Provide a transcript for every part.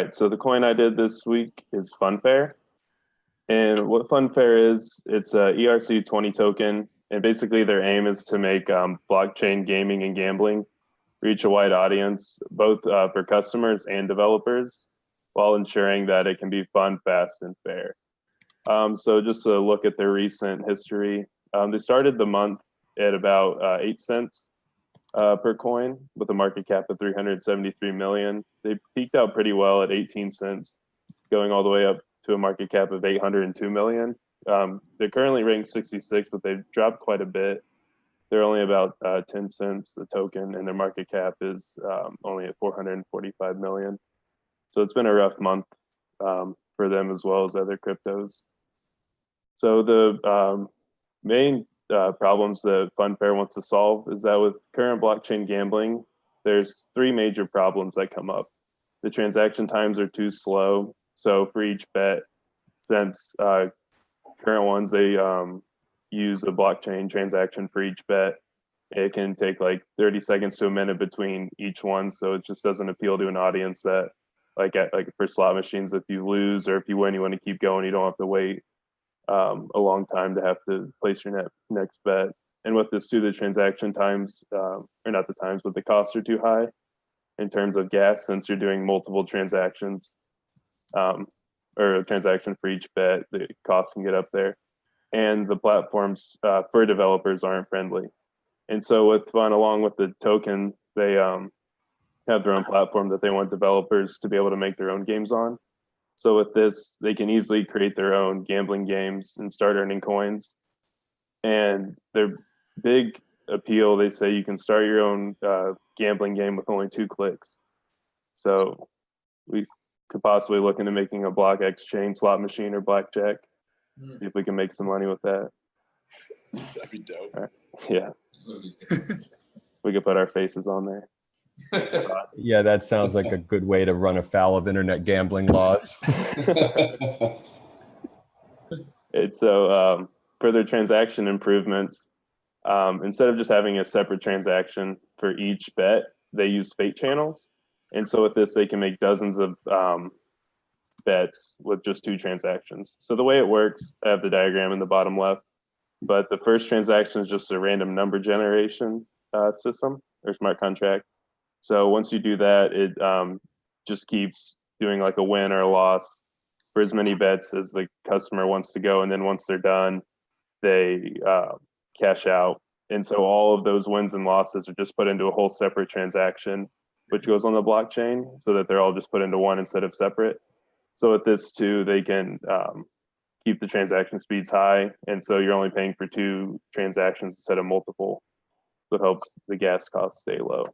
right. So the coin I did this week is FunFair. And what FunFair is, it's a ERC20 token. And basically their aim is to make blockchain gaming and gambling reach a wide audience, both for customers and developers, while ensuring that it can be fun, fast, and fair. So just to look at their recent history, they started the month at about 8 cents per coin with a market cap of 373 million. They peaked out pretty well at 18 cents, going all the way up to a market cap of 802 million. They're currently ranked 66, but they've dropped quite a bit. They're only about 10 cents a token, and their market cap is only at 445 million. So it's been a rough month for them as well as other cryptos. So the main problems that FunFair wants to solve is that with current blockchain gambling, there's 3 major problems that come up. The transaction times are too slow. So for each bet, since current ones, they use a blockchain transaction for each bet, it can take like 30 seconds to a minute between each one. So it just doesn't appeal to an audience that like for slot machines, if you lose or if you win, you want to keep going, you don't have to wait a long time to have to place your next bet. And with this too, the transaction times, or not the times, but the costs are too high in terms of gas, since you're doing multiple transactions or a transaction for each bet, the cost can get up there. And the platforms for developers aren't friendly. And so with Fun, along with the token, they have their own platform that they want developers to be able to make their own games on. So with this, they can easily create their own gambling games and start earning coins. And their big appeal, they say you can start your own gambling game with only 2 clicks. So we could possibly look into making a BlockXChain slot machine or blackjack. See if we can make some money with that. That'd be dope. Right. Yeah. We could put our faces on there. Yeah, that sounds like a good way to run afoul of internet gambling laws. It's so for their transaction improvements, instead of just having a separate transaction for each bet, they use fate channels. And so with this, they can make dozens of bets with just 2 transactions. So the way it works, I have the diagram in the bottom left, but the first transaction is just a random number generation system or smart contract. So once you do that, it just keeps doing like a win or a loss for as many bets as the customer wants to go. And then once they're done, they cash out. And so all of those wins and losses are just put into a whole separate transaction, which goes on the blockchain, so that they're all just put into one instead of separate. So with this too, they can keep the transaction speeds high. And so you're only paying for 2 transactions instead of multiple. So it helps the gas costs stay low.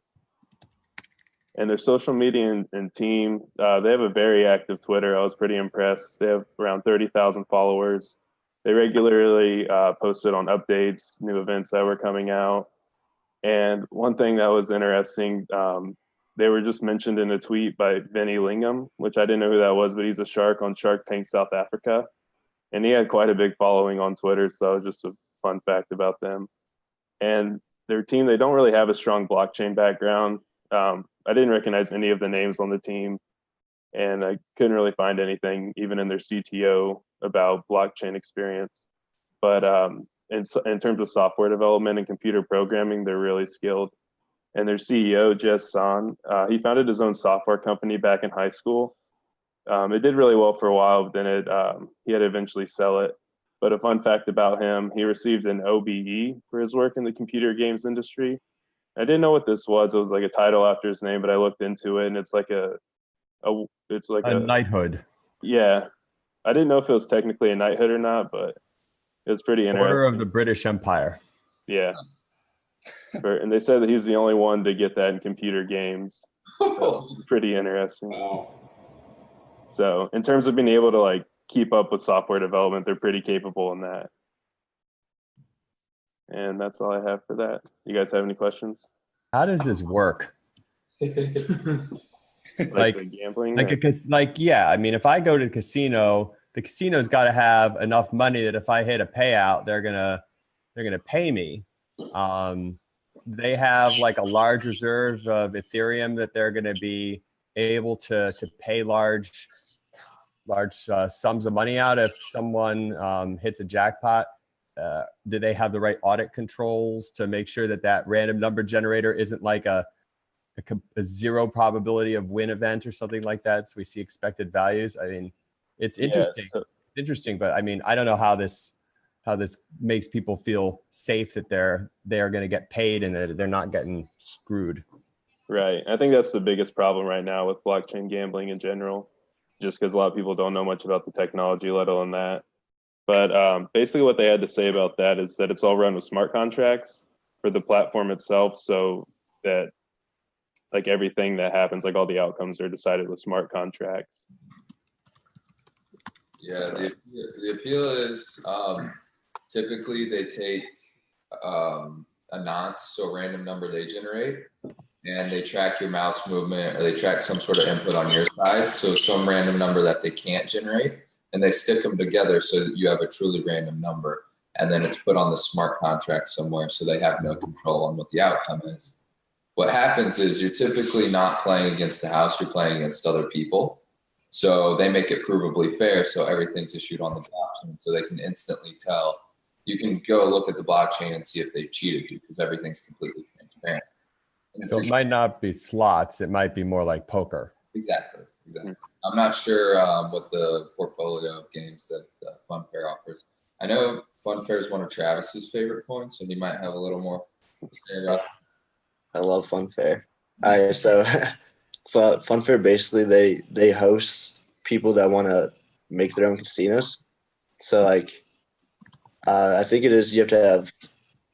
And their social media and team, they have a very active Twitter. I was pretty impressed. They have around 30,000 followers. They regularly posted on updates, new events that were coming out. And one thing that was interesting, they were just mentioned in a tweet by Vinny Lingham, which I didn't know who that was, but he's a shark on Shark Tank South Africa. And he had quite a big following on Twitter, so that was just a fun fact about them. And their team, they don't really have a strong blockchain background. I didn't recognize any of the names on the team, and I couldn't really find anything, even in their CTO, about blockchain experience. But in terms of software development and computer programming, they're really skilled. And their CEO, Jess San, he founded his own software company back in high school. It did really well for a while, but then he had to eventually sell it. But a fun fact about him, he received an OBE for his work in the computer games industry. I didn't know what this was. It was like a title after his name, but I looked into it, and it's like a knighthood. Yeah, I didn't know if it was technically a knighthood or not, but it was pretty interesting. Order of the British Empire. Yeah. And they said that he's the only one to get that in computer games. So pretty interesting. Wow. So in terms of being able to like keep up with software development, they're pretty capable in that. And that's all I have for that. You guys have any questions? How does this work? Like the gambling? Yeah. I mean, if I go to the casino's got to have enough money that if I hit a payout, they're gonna pay me. They have like a large reserve of Ethereum that they're going to be able to pay large sums of money out if someone hits a jackpot? Do they have the right audit controls to make sure that random number generator isn't like a zero probability of win event or something like that? So we see expected values. I mean, it's interesting. Interesting, but I mean, I don't know how this makes people feel safe that they are going to get paid and that they're not getting screwed. Right. I think that's the biggest problem right now with blockchain gambling in general, just because a lot of people don't know much about the technology, let alone that. But basically what they had to say about that is that it's all run with smart contracts for the platform itself, so that like everything that happens, like all the outcomes are decided with smart contracts. Yeah, the appeal is typically they take a nonce, so a random number they generate, and they track your mouse movement, or they track some sort of input on your side, so some random number that they can't generate, and they stick them together so that you have a truly random number, and then it's put on the smart contract somewhere so they have no control on what the outcome is. What happens is you're typically not playing against the house, you're playing against other people. So they make it provably fair, so everything's issued on the blockchain, so they can instantly tell. You can go look at the blockchain and see if they've cheated you, because everything's completely transparent. So it might not be slots, it might be more like poker. Exactly. I'm not sure what the portfolio of games that FunFair offers. I know FunFair is one of Travis's favorite points, and he might have a little more to say about it. I love FunFair. So FunFair, basically they host people that want to make their own casinos. So like I think it is, you have to have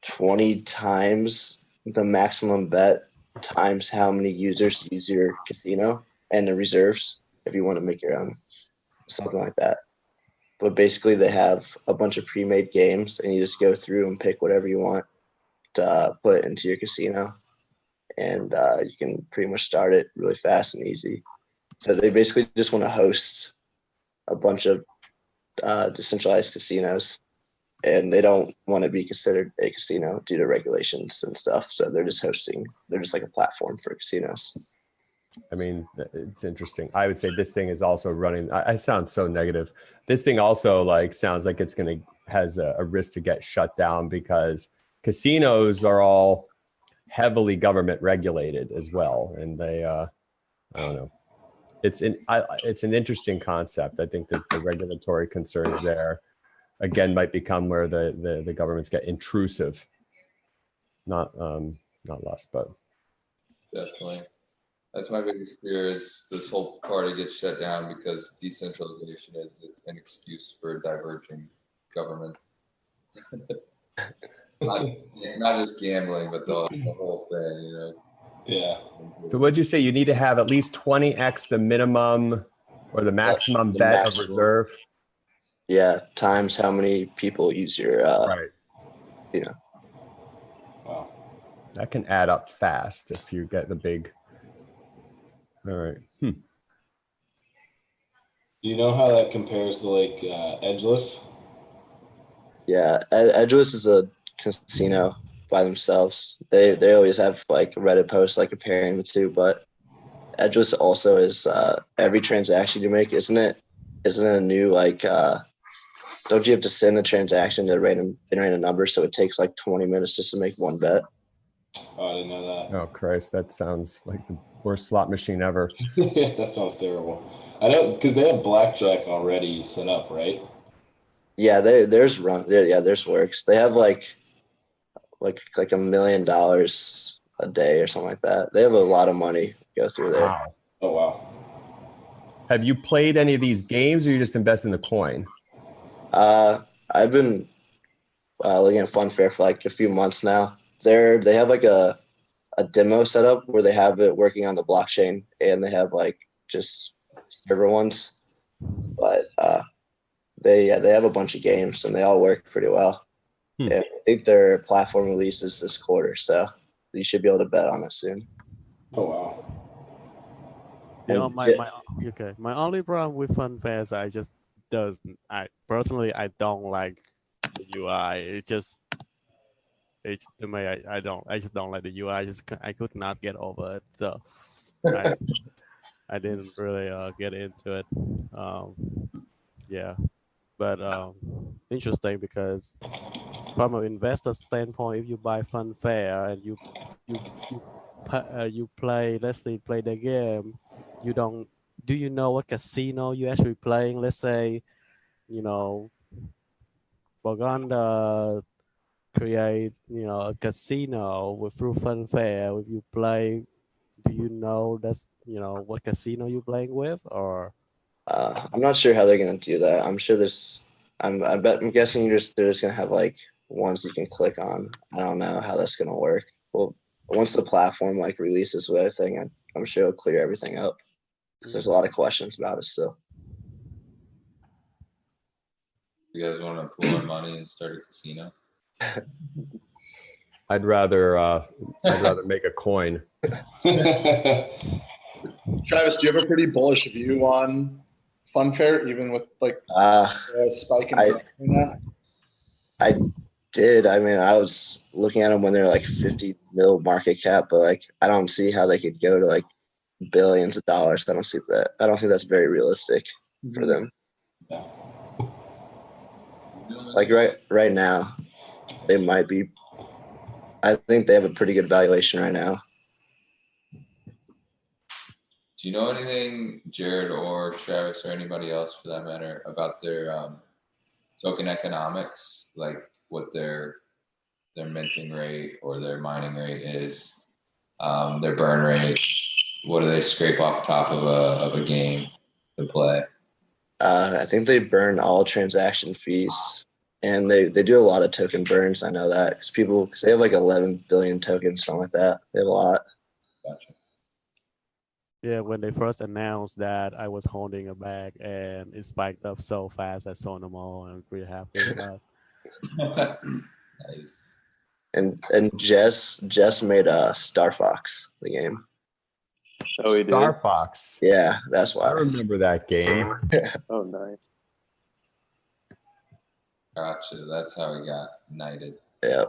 20 times the maximum bet times how many users use your casino and the reserves if you want to make your own, something like that. But basically they have a bunch of pre-made games, and you just go through and pick whatever you want to put into your casino. And you can pretty much start it really fast and easy. So they basically just want to host a bunch of decentralized casinos, and they don't want to be considered a casino due to regulations and stuff. So they're just hosting. They're just like a platform for casinos. I mean, it's interesting. I would say this thing is also running. I sound so negative. This thing also like sounds like it's has a risk to get shut down, because casinos are all heavily government regulated as well, and they I don't know, it's an interesting concept. I think that the regulatory concerns there again might become where the governments get intrusive, not less, but Definitely. That's my biggest fear, is this whole party gets shut down because decentralization is an excuse for diverging governments. Not just gambling, but the whole thing, you know. Yeah. So what'd you say? You need to have at least 20x the minimum or the maximum The bet maximum. of reserve. Yeah, times how many people use your Right. Yeah. Wow. That can add up fast if you get the big. All right. Do you know how that compares to like Edgeless? Yeah, Edgeless is a casino by themselves. They always have like Reddit posts like comparing the two, but Edgeless also is every transaction you make, isn't it a new like don't you have to send a transaction to a random number, so it takes like 20 minutes just to make one bet? Oh, I didn't know that. Oh Christ, that sounds like the worst slot machine ever. That sounds terrible. I know, because they have blackjack already set up, right? Yeah, theirs works. They have like $1 million a day or something like that. They have a lot of money go through there. Wow. Oh, wow. Have you played any of these games, or you just invest in the coin? I've been looking at FunFair for like a few months now. They have like a demo set up where they have it working on the blockchain, and they have like just server ones. But they have a bunch of games, and they all work pretty well. And I think their platform release is this quarter, so you should be able to bet on it soon. Oh, wow. You know, my only problem with FunFair is I personally don't like the UI. To me, I just don't like the UI. I could not get over it. So I didn't really get into it. Yeah, but interesting because from an investor standpoint, if you buy FunFair and you play, let's say play the game, you don't. Do you know what casino you actually playing? Let's say, you know, we're gonna create, a casino with through FunFair. If you play, do you know that's what casino you playing with, or? I'm not sure how they're gonna do that. I'm sure there's. I'm guessing they're just gonna have like ones you can click on. I don't know how that's gonna work. Well, once the platform like releases with everything, I'm sure it'll clear everything up. Because there's a lot of questions about it still. You guys want to pool our money and start a casino? I'd rather make a coin. Travis, do you have a pretty bullish view on FunFair, even with like a spike in price right now? I did. I mean, I was looking at them when they're like 50 mil market cap, but like I don't see how they could go to like billions of dollars. I don't see that. I don't think that's very realistic for them. Yeah. Like right now, they might be. I think they have a pretty good valuation right now. Do you know anything, Jared or Travis or anybody else for that matter, about their token economics, like what their minting rate or their mining rate is, their burn rate? What do they scrape off top of a game to play? I think they burn all transaction fees, and they do a lot of token burns. I know that because they have like 11 billion tokens, something like that. They have a lot. Gotcha. Yeah, when they first announced that, I was holding a bag and it spiked up so fast. I sold them all and I'm pretty happy with that. Nice. And Jess made Star Fox the game. Oh, he did. Star Fox. Yeah, that's why. I remember that game. Oh, nice. Gotcha. That's how he got knighted. Yeah.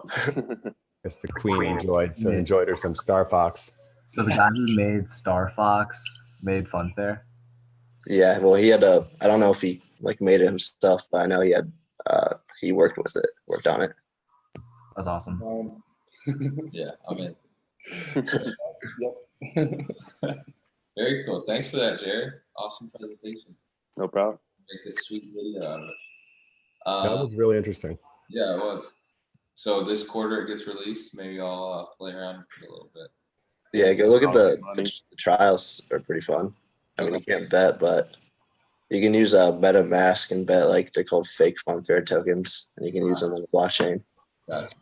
Guess the queen enjoyed her some Star Fox. So the guy who made Star Fox made FunFair? Yeah, well, he had I don't know if he like made it himself, but I know he worked on it. That's awesome. Yeah, I'm in. Yep. Very cool. Thanks for that, Jared. Awesome presentation. No problem. Make a sweet video out of it. That was really interesting. Yeah, it was. So this quarter it gets released. Maybe I'll play around with it a little bit. Yeah, go look at the trials. Are pretty fun. I mean, you can't bet, but you can use MetaMask and bet. Like they're called fake FunFair tokens, and you can use them on the blockchain. Gotcha.